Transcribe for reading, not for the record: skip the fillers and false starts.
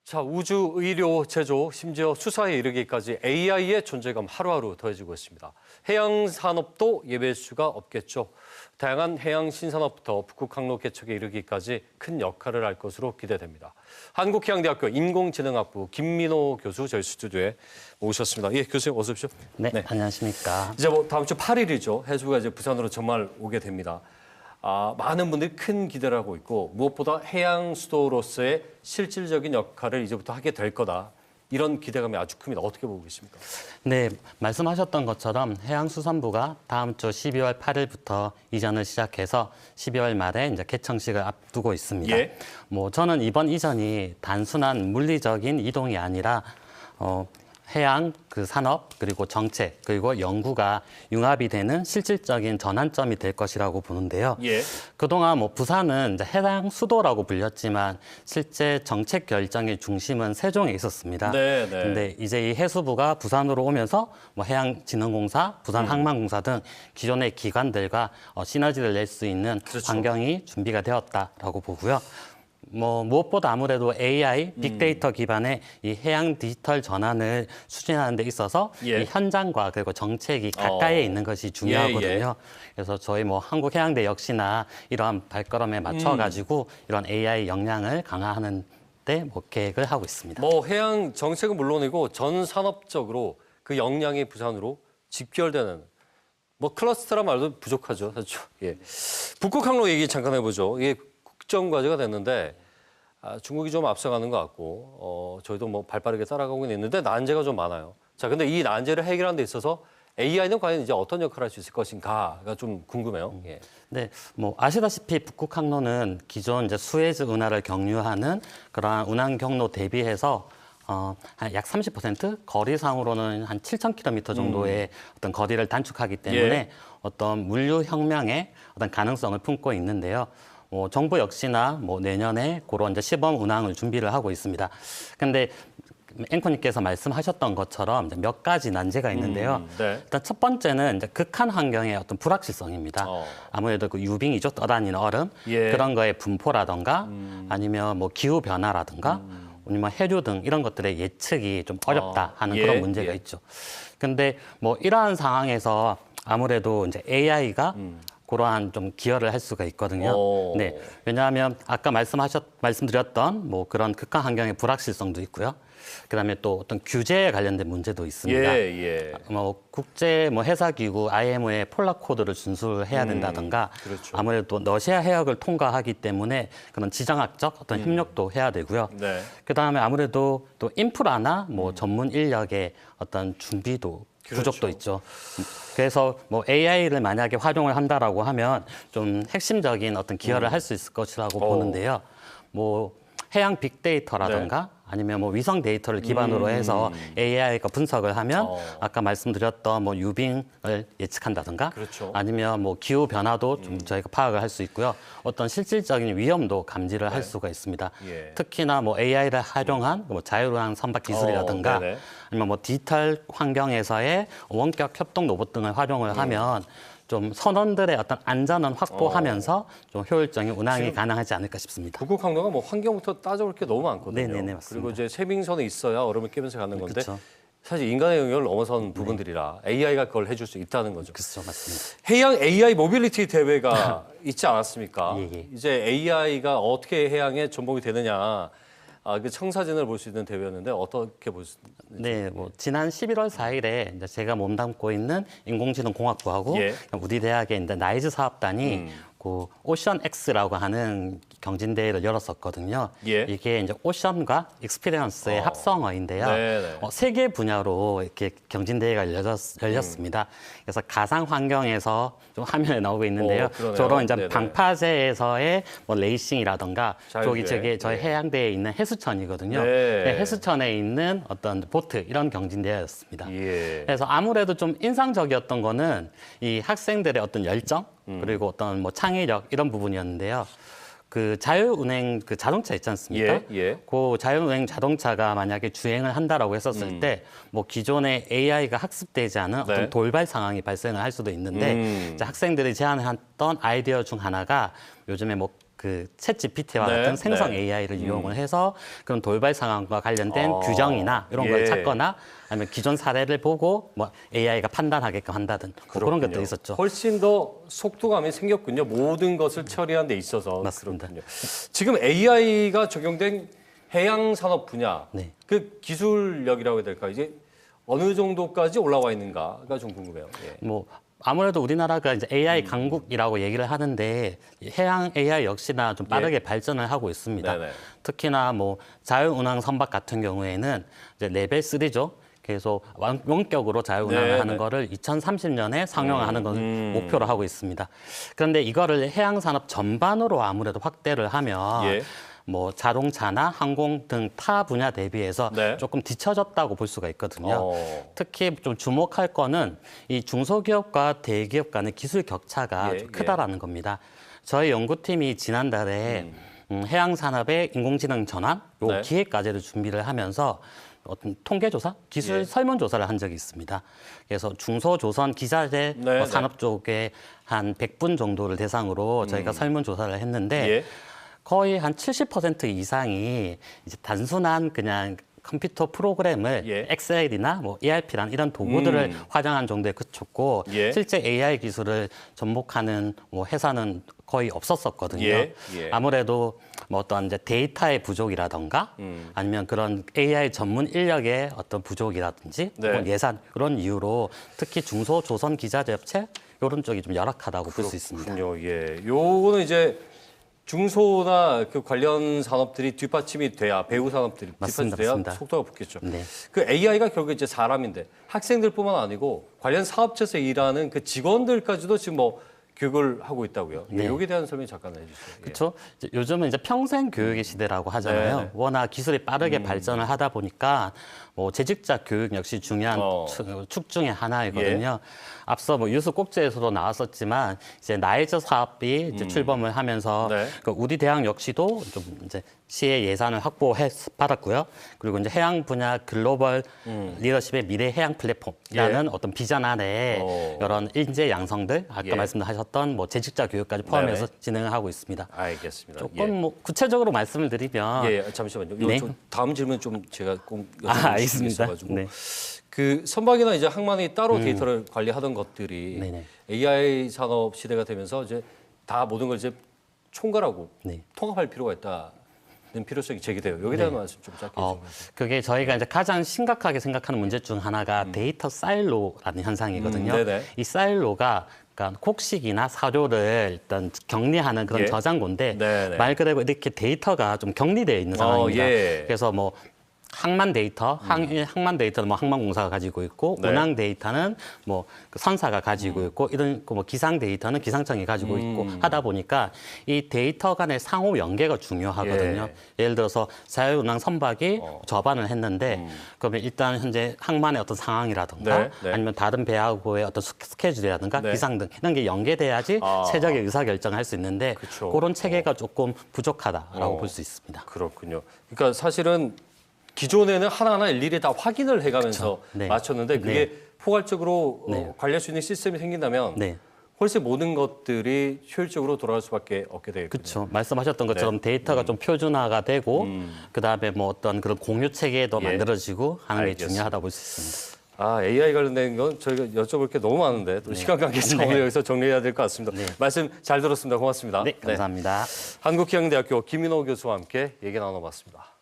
자, 우주, 의료, 제조, 심지어 수사에 이르기까지 AI의 존재감 하루하루 더해지고 있습니다. 해양 산업도 예외일 수가 없겠죠. 다양한 해양 신산업부터 북극 항로 개척에 이르기까지 큰 역할을 할 것으로 기대됩니다. 한국해양대학교 인공지능학부 김민호 교수 저희 스튜디오에 모셨습니다. 예, 교수님 어서 오십시오. 네, 안녕하십니까. 이제 다음 주 8일이죠. 해수부가 이제 부산으로 정말 오게 됩니다. 많은 분들이 큰 기대를 하고 있고 무엇보다 해양 수도로서의 실질적인 역할을 이제부터 하게 될 거다. 이런 기대감이 아주 큽니다. 어떻게 보고 계십니까? 네, 말씀하셨던 것처럼 해양수산부가 다음 주 12월 8일부터 이전을 시작해서 12월 말에 이제 개청식을 앞두고 있습니다. 예. 저는 이번 이전이 단순한 물리적인 이동이 아니라 해양 산업 그리고 정책 그리고 연구가 융합이 되는 실질적인 전환점이 될 것이라고 보는데요. 예. 그동안 부산은 이제 해양 수도라고 불렸지만 실제 정책 결정의 중심은 세종에 있었습니다. 네. 근데 이제 이 해수부가 부산으로 오면서 해양진흥공사, 부산항만공사 등 기존의 기관들과 시너지를 낼 수 있는 그렇죠. 환경이 준비가 되었다라고 보고요. 무엇보다 아무래도 AI, 빅데이터 기반의 이 해양 디지털 전환을 추진하는 데 있어서 예. 이 현장과 그리고 정책이 가까이에 있는 것이 중요하거든요. 그래서 저희 한국해양대 역시나 이러한 발걸음에 맞춰가지고 이런 AI 역량을 강화하는 데 계획을 하고 있습니다. 해양 정책은 물론이고 전 산업적으로 그 역량이 부산으로 집결되는 클러스터란 말도 부족하죠. 그렇죠. 예. 북극 항로 얘기 잠깐 해보죠. 이게 국정 과제가 됐는데 중국이 좀 앞서가는 것 같고 저희도 발빠르게 따라가고 있는데 난제가 좀 많아요. 자, 근데 이 난제를 해결하는 데 있어서 AI는 과연 이제 어떤 역할을 할 수 있을 것인가가 좀 궁금해요. 예. 네, 아시다시피 북극 항로는 기존 이제 수에즈 운하를 경유하는 그러한 운항 경로 대비해서 약 30% 거리상으로는 한 7,000km 정도의 어떤 거리를 단축하기 때문에 어떤 물류 혁명의 어떤 가능성을 품고 있는데요. 정부 역시나 내년에 그런 이제 시범 운항을 준비를 하고 있습니다. 근데 앵커님께서 말씀하셨던 것처럼 이제 몇 가지 난제가 있는데요. 네. 일단 첫 번째는 이제 극한 환경의 어떤 불확실성입니다. 아무래도 유빙이죠, 떠다니는 얼음 그런 거의 분포라든가 아니면 기후 변화라든가 아니면 해류 등 이런 것들의 예측이 좀 어렵다 하는 그런 문제가 있죠. 근데 이러한 상황에서 아무래도 이제 AI가 그러한 좀 기여를 할 수가 있거든요. 네, 왜냐하면 아까 말씀드렸던 그런 극한 환경의 불확실성도 있고요. 그다음에 또 어떤 규제에 관련된 문제도 있습니다. 국제 해사기구 IMO의 폴라 코드를 준수해야 된다든가 그렇죠. 아무래도 러시아 해역을 통과하기 때문에 그런 지정학적 어떤 협력도 해야 되고요. 네. 그다음에 아무래도 또 인프라나 전문 인력의 어떤 준비도 부족도 있죠. 그래서 AI를 만약에 활용을 한다라고 하면 좀 핵심적인 어떤 기여를 할 수 있을 것이라고 보는데요. 해양 빅데이터라든가 아니면 위성 데이터를 기반으로 해서 AI가 분석을 하면 아까 말씀드렸던 유빙을 예측한다든가 그렇죠. 아니면 기후 변화도 좀 저희가 파악을 할 수 있고요. 어떤 실질적인 위험도 감지를 할 수가 있습니다. 특히나 AI를 활용한 자율운항 선박 기술이라든가 아니면 디지털 환경에서의 원격 협동 로봇 등을 활용을 하면 좀 선원들의 어떤 안전은 확보하면서 좀 효율적인 운항이 가능하지 않을까 싶습니다. 북극 항로가 환경부터 따져볼 게 너무 많거든요. 네네네, 맞습니다. 그리고 이제 세빙선에 있어야 얼음을 깨면서 가는 건데 그렇죠. 사실 인간의 영역을 넘어선 부분들이라 AI가 그걸 해줄 수 있다는 거죠. 그렇죠, 맞습니다. 해양 AI 모빌리티 대회가 있지 않았습니까? 예. 이제 AI가 어떻게 해양에 전복이 되느냐 그 청사진을 볼 수 있는 대회였는데 어떻게 보셨나요? 네, 지난 11월 4일에 이제 제가 몸담고 있는 인공지능공학부하고 우리 대학의 이제 나이즈 사업단이 그 오션 X라고 하는 경진대회를 열었었거든요. 이게 이제 오션과 익스피리언스의 합성어인데요. 세 개 분야로 이렇게 경진대회가 열렸습니다. 그래서 가상 환경에서 좀 화면에 나오고 있는데요. 주로 이제 방파제에서의 레이싱이라든가 저기 저희 해양대에 있는 해수천이거든요. 해수천에 있는 어떤 보트 이런 경진대회였습니다. 그래서 아무래도 좀 인상적이었던 거는 이 학생들의 어떤 열정 그리고 어떤 창의력 이런 부분이었는데요. 그 자율운행 그 자동차 있지 않습니까? 그 자율운행 자동차가 만약에 주행을 한다라고 했었을 때 기존의 AI가 학습되지 않은 어떤 돌발 상황이 발생을 할 수도 있는데 이제 학생들이 제안했던 아이디어 중 하나가 요즘에 그 챗GPT와 네, 같은 생성 네. AI를 이용을 해서 그런 돌발 상황과 관련된 규정이나 이런 예. 걸 찾거나 아니면 기존 사례를 보고 뭐 AI가 판단하게끔 한다든 뭐 그런 것들이 그렇군요. 있었죠. 훨씬 더 속도감이 생겼군요. 모든 것을 처리하는 데 있어서. 맞습니다. 그렇군요. 지금 AI가 적용된 해양 산업 분야, 네. 그 기술력이라고 해야 될까? 이제 어느 정도까지 올라와 있는가가 좀 궁금해요. 예. 뭐 아무래도 우리나라가 이제 AI 강국이라고 얘기를 하는데 해양 AI 역시나 좀 빠르게 발전을 하고 있습니다. 네네. 특히나 뭐 자유운항 선박 같은 경우에는 이제 레벨 3죠. 그래서 원격으로 자유운항을 네네. 하는 거를 2030년에 상용화하는 것을 목표로 하고 있습니다. 그런데 이거를 해양 산업 전반으로 아무래도 확대를 하면 예. 뭐 자동차나 항공 등 타 분야 대비해서 네. 조금 뒤처졌다고 볼 수가 있거든요. 어. 특히 좀 주목할 거는 이 중소기업과 대기업 간의 기술 격차가 예, 좀 크다라는 겁니다. 저희 연구팀이 지난달에 해양 산업의 인공지능 전환 요 네. 기획 과제를 준비를 하면서 어떤 통계조사, 기술 예. 설문조사를 한 적이 있습니다. 그래서 중소조선 기자재 네, 네. 산업 쪽에 한 100분 정도를 대상으로 저희가 설문조사를 했는데 예. 거의 한 70% 이상이 이제 단순한 그냥 컴퓨터 프로그램을 예. 엑셀이나 뭐 ERP란 이런 도구들을 활용한 정도에 그쳤고 예. 실제 AI 기술을 접목하는 뭐 회사는 거의 없었었거든요. 예. 예. 아무래도 뭐 어떤 이제 데이터의 부족이라던가 아니면 그런 AI 전문 인력의 어떤 부족이라든지 네. 혹은 예산 이런 이유로 특히 중소조선 기자재 업체 이런 쪽이 좀 열악하다고 볼 수 있습니다. 그렇군요. 예. 요거는 이제 중소나 그 관련 산업들이 뒷받침이 돼야 배후 산업들이 맞습니다, 뒷받침이 돼야 맞습니다. 속도가 붙겠죠. 네. 그 AI가 결국 이제 사람인데 학생들뿐만 아니고 관련 사업체에서 일하는 그 직원들까지도 지금 뭐 교육을 하고 있다고요. 네. 여기에 대한 설명 잠깐 해주세요. 예. 그렇죠. 요즘은 이제 평생 교육의 시대라고 하잖아요. 네. 워낙 기술이 빠르게 발전을 하다 보니까 뭐 재직자 교육 역시 중요한 축 중에 하나이거든요. 앞서 뭐 뉴스 꼭지에서도 나왔었지만 이제 나이즈 사업이 이제 출범을 하면서 네. 그 우리 대학 역시도 좀 이제 시의 예산을 확보해 받았고요. 그리고 이제 해양 분야 글로벌 리더십의 미래 해양 플랫폼이라는 어떤 비전 안에 이런 인재 양성들 아까 예. 말씀하셨던 뭐 재직자 교육까지 포함해서 네네. 진행을 하고 있습니다. 알겠습니다. 조금 뭐 구체적으로 말씀을 드리면 예, 잠시만요. 요 네. 좀 다음 질문 좀 제가 꼭 알겠습니다. 있어가지고 네. 그 선박이나 이제 항만이 따로 데이터를 관리하던 것들이 네네. AI 산업 시대가 되면서 이제 다 모든 걸 이제 총괄하고 네. 통합할 필요가 있다는 필요성이 제기돼요. 여기에 대한 말씀 좀 짧게 해주세요. 그게 저희가 이제 가장 심각하게 생각하는 문제 중 하나가 데이터 사일로라는 현상이거든요. 네네. 이 사일로가 그러니까 곡식이나 사료를 일단 격리하는 그런 예. 저장고인데 네네. 말 그대로 이렇게 데이터가 좀 격리되어 있는 상황입니다. 예. 그래서 뭐 항만 데이터, 항만 데이터는 뭐 항만공사가 가지고 있고 네. 운항 데이터는 뭐 그 선사가 가지고 있고 이런 그 뭐 기상 데이터는 기상청이 가지고 있고 하다 보니까 이 데이터 간의 상호 연계가 중요하거든요. 예를 들어서 자유운항 선박이 접안을 했는데 그러면 일단 현재 항만의 어떤 상황이라든가 네, 네. 아니면 다른 배하고의 어떤 스케줄이라든가 네. 기상 등 이런 게 연계돼야지 최적의 의사결정을 할 수 있는데 그쵸. 그런 체계가 조금 부족하다라고 볼 수 있습니다. 그렇군요. 그러니까 사실은 기존에는 하나하나 일일이 다 확인을 해가면서 네. 맞췄는데 그게 포괄적으로 네. 관리할 수 있는 시스템이 생긴다면 네. 훨씬 모든 것들이 효율적으로 돌아갈 수밖에 없게 되겠군요. 그렇죠. 말씀하셨던 것처럼 데이터가 좀 표준화가 되고 그다음에 뭐 어떤 그런 공유 체계도 예. 만들어지고 하는 게 알겠습니다. 중요하다고 볼 수 있습니다. 아, AI 관련된 건 저희가 여쭤볼 게 너무 많은데 또 시간 관계상 오늘 여기서 정리해야 될 것 같습니다. 말씀 잘 들었습니다. 고맙습니다. 네, 감사합니다. 한국기항대학교 김민호 교수와 함께 얘기 나눠봤습니다.